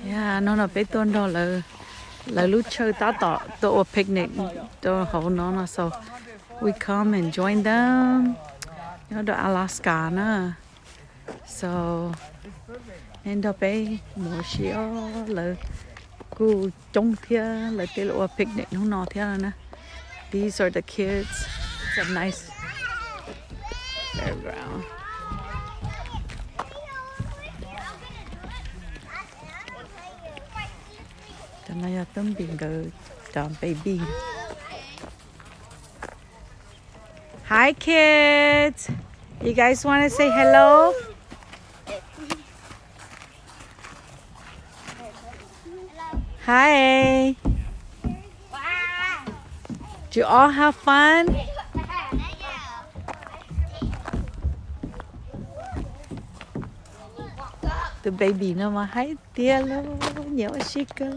Yeah, nó là bé tuần đó là lúc chơi ta tỏ picnic đó hậu nó so we come and join them. Nó đó Alaska nữa. So nên đó bé mua xíu là cô trông thia là cái lộ picnic nó thia nè. These are the kids. It's a nice fairground. Cho nên là tấm biển cái baby. Hi kids. You guys want to say hello? Hi. Do you all have fun? The baby nó mà hay tia luôn, nhiều xí cơ.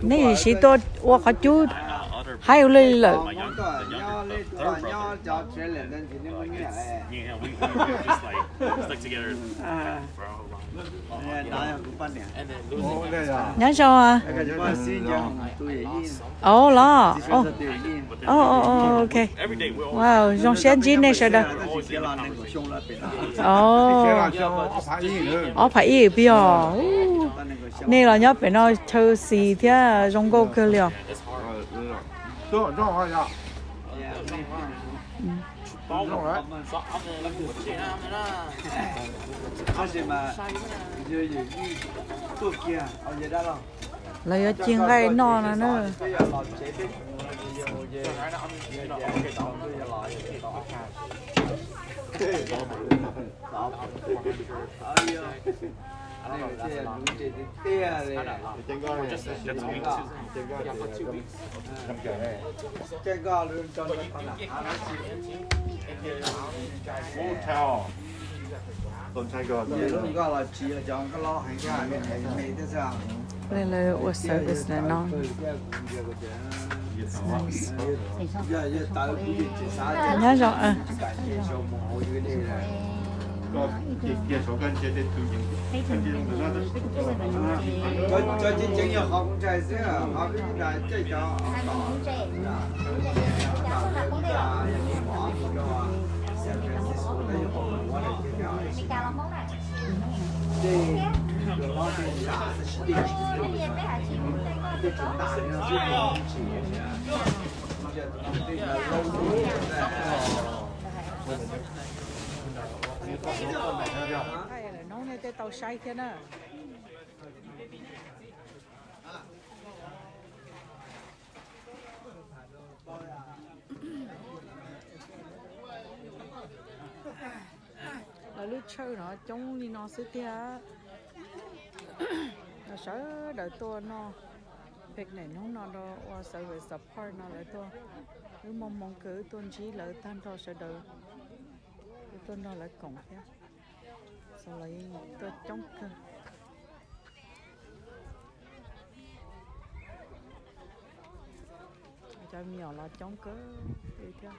Này chỉ tôi qua khỏi chú hay lên là Yeah, we just like stick together for our whole life. And then losing nhớ sao à? Oh lo. Oh, okay. every day we're always Wow, dòng xe gì này sao đó? always in the conversation. Phải ý bây giờ. Này là nhớ phải nói chơi gì thế, trong câu cơ liệu. Lấy ở chiên gai no là nữa. Đây là what service này nó. Nhớ rồi à. cho chính chính là họ cũng chạy xe họ cứ là chạy cho Nấu này tới tàu say thế nè. Là lúc chơi nó chống đi nó sẽ tia. Nó sợ đợi tôi nó. Việc này nó đó qua sợ về support nó lại tôi. Nếu mong cứ tôi chỉ lỡ tan thôi sẽ đợi. Tôi nó lại cổng thế. Sau lấy tôi chống cơ. Cho nhỏ là chống cơ đi theo.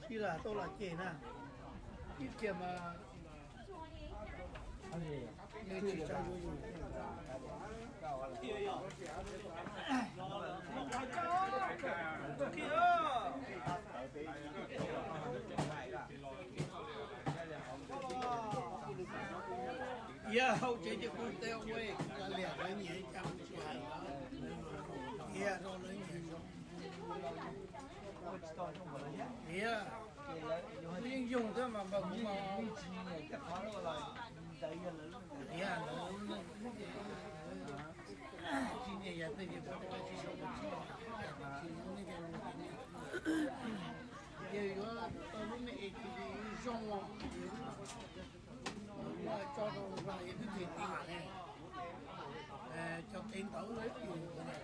Khi là tôi là chị nè, ít kia mà như chị cho vui. Yeah, hậu chế cho con teo quê là lẻ lấy nhẹ trăm xoài đó. Yeah, rồi lấy nhẹ trăm. Yeah. Nhưng dùng thế mà cũng mà yeah, nó chỉ nhẹ nhàng tới cái đó chỉ số một chỉ nó cái cái đó tôi mới nghĩ cái dùng cho nó lại cái tiền này cho tiền tẩu lấy tiền này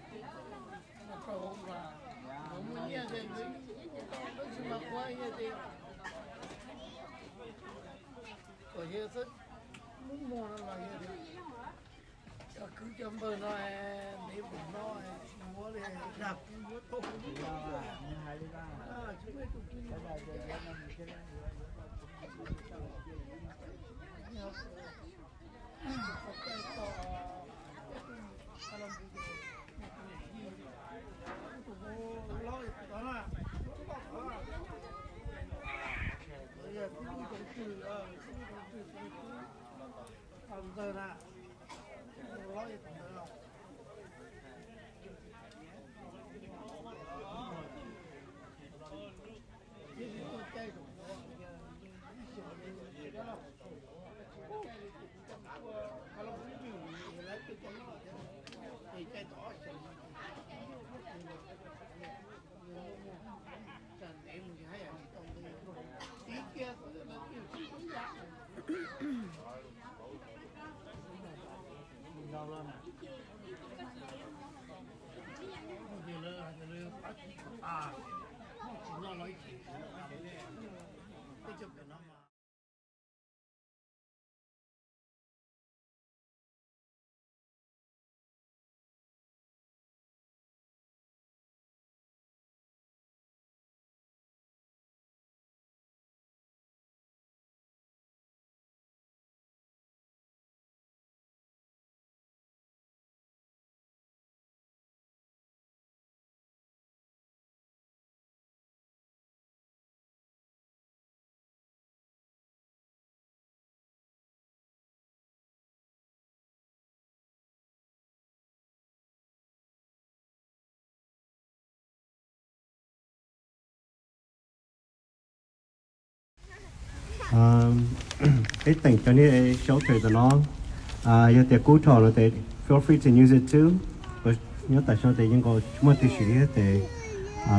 nó không là không nghe gì nó chỉ mà quay như thế rồi hiện rất muốn mua nó là như thế cứ chấm bơ nó để bụng nó mua để đập mua tốt chứ mấy tụi kia cái tỉnh cho nên shelter của nó giờ để cứu trò là để feel free to use it too và nhớ tại sao để những cái mua tiêu xử lý để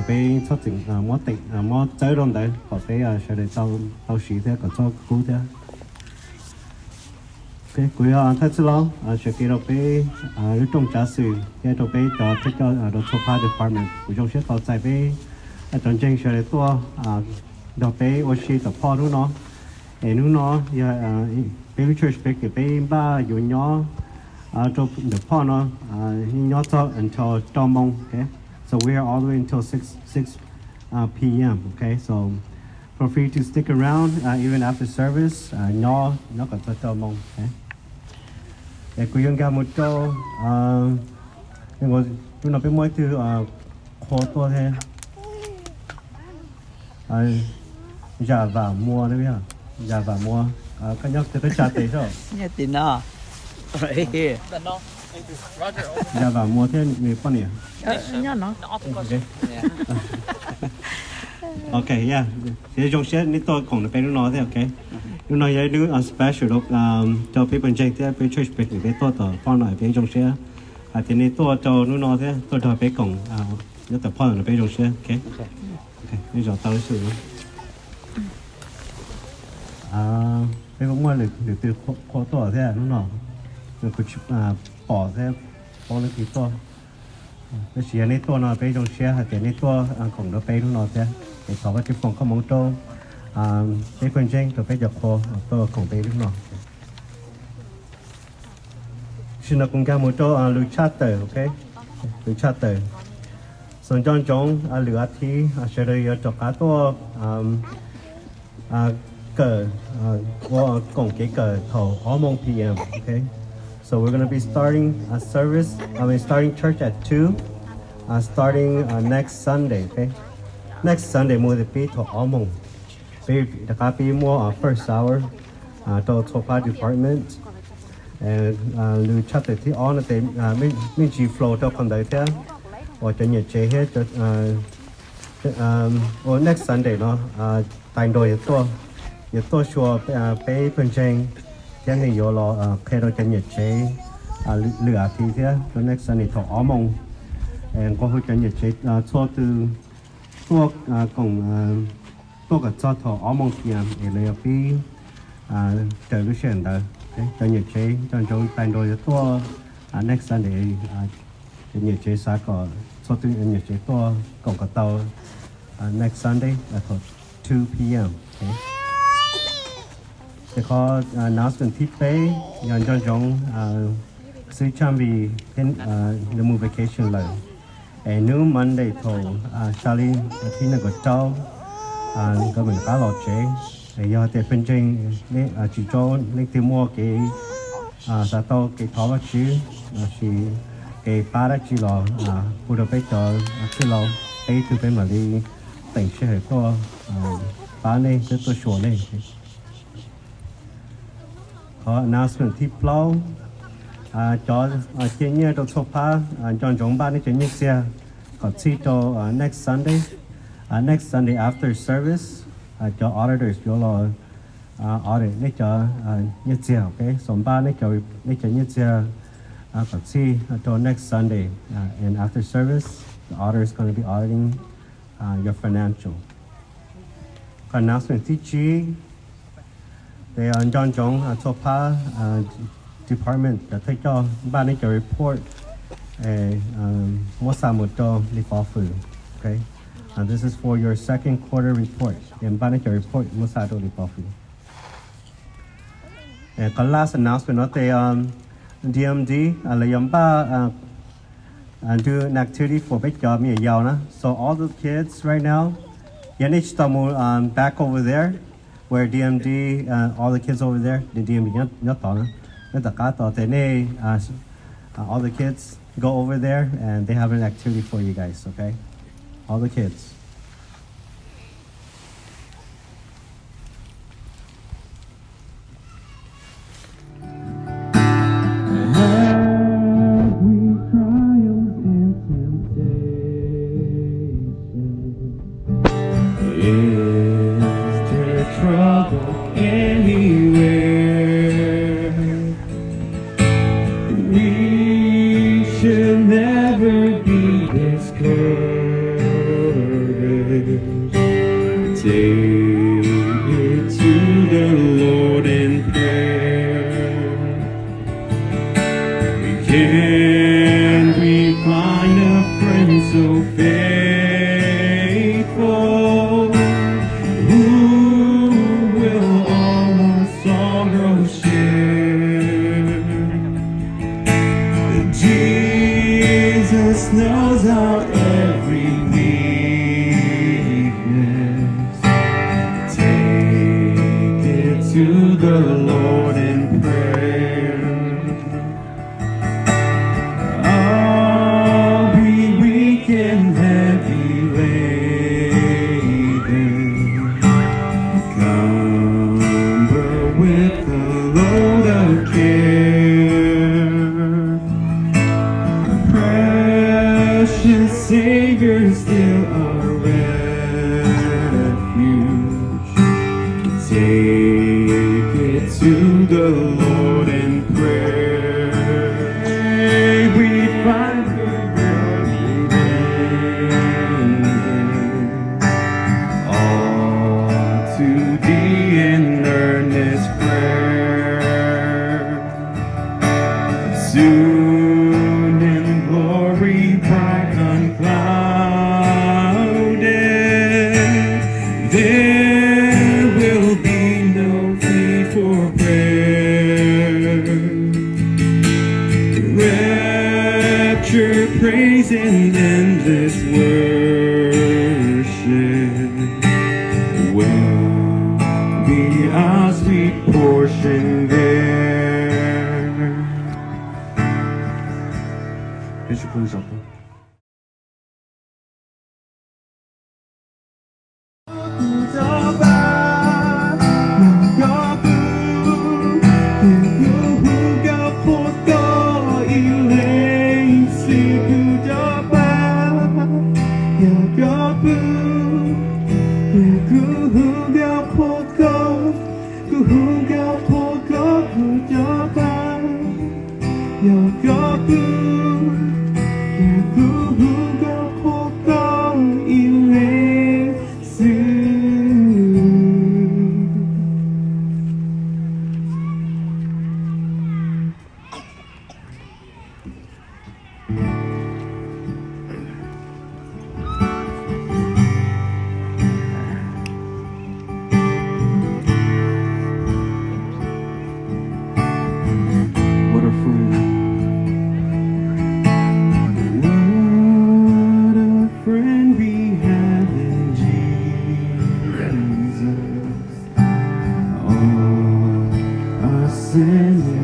bên phát triển mua tỉnh mua trái đồng đấy có thể sẽ để tao xử thế có cho cứu thế cái cuối thay chứ lo sẽ kêu bên lúc trong trả sự cái đầu bên cho thích cho đầu supply department của trong sẽ tao giải bên trong chính sẽ để tua đầu bên ở đây tập phò nó nếu nó bên church bên ba dù nhỏ cho the phò nó nhỏ cho until trong mong okay so we are all the way until 6 p.m. okay so feel free to stick around even after service nhỏ còn cho trong mong okay để quý ông ca một câu ngồi chúng nó bên mỗi thứ khó to thế giờ vào mua đấy biết giờ vào mua các nhóc tới trả tiền rồi nghe tin nó right here giờ vào mua thế người con nhỉ nhá nó ok yeah thế trong xe nếu tôi còn được bên nó thế ok lúc này tôi đưa special lúc cho phía bên trên thế phía church bên bên tôi tờ phong lại bên trong xe thì nếu tôi cho nó thế tôi cho bên cổng nhớ tập phong ở bên trong xe ok ok bây giờ tao xử cái cũng mua được từ khó tỏ thế nó nọ được bỏ thế bỏ lên tí to cái gì này to nó bên trong xe hay cái này to cổng nó bên nó thế để có cái phòng không mong trâu cái quan trọng tôi phải dọc kho tôi cổng bên nó xin là cùng cả một trâu lưỡi charter ok lưỡi charterส่วนจงเหลือที่เฉลี่ยจากการตัวเกิดว่ากงเกิดเท่า6 p.m. okay so we're going to be starting a service starting church at 2 starting next Sunday okay next Sunday มื้อที่ปีเท่า6 โมงปีนะครับปีมื้อfirst hour ตัว supply department lưu chắc thì on là mình chỉ flow cho con đấy thế or cho nhiệt chế hết cho next Sunday nó tại đôi nhiệt to chùa bé bên trên cái này vô lo khi đó cho nhiệt chế lửa thì thế cho next Sunday thọ áo mông có hơi cho nhiệt chế cho từ cho cùng tôi cả cho thọ áo mông tiền để lấy cái trở lúc chuyển đó cho nhiệt chế trong tại đôi to next Sunday cho nhiệt chế sáng có so to nhiệt chế to còn có tàu next Sunday at 2 p.m. Okay. They call announcement tip pay yon jong jong sư chăm vì the move vacation lời and new Monday to Charlie thì nó có trâu có mình cá lọt chế giờ thì phân trình chỉ cho nên tìm mua cái sao tao cái tháo vào chứ chỉ cái ba đó chỉ là phụ được bây giờ chỉ là bây từ bên mà đi tỉnh sẽ hơi to ba này rất to số này có announcement tiếp lâu cho trên nhà đồ số pa chọn giống ba này trên nhà xe có chỉ cho next Sunday after service cho auditors cho là audit này cho nhà xe okay số ba này cho nhà xe có chỉ cho next Sunday and after service the auditor is going to be auditing your financial announcement teaching they are John Jong Topa department that take cho ban này cho report một sao một cho đi phá phử okay and this is for your second quarter report and ban này cho report một sao cho đi phá phử and the last announcement nó they DMD là yếm ba do an activity for big job me yao na so all the kids right now yanich tamu back over there where DMD all the kids over there the DMD nhớ tao na tất cả tao thế này all the kids go over there and they have an activity for you guys okay all the kids kujoba ya gobu ya kuhuga poko kujoba ya gobu ya kuhuga poko ilesu. What a friend. What a friend we have in Jesus. All our sin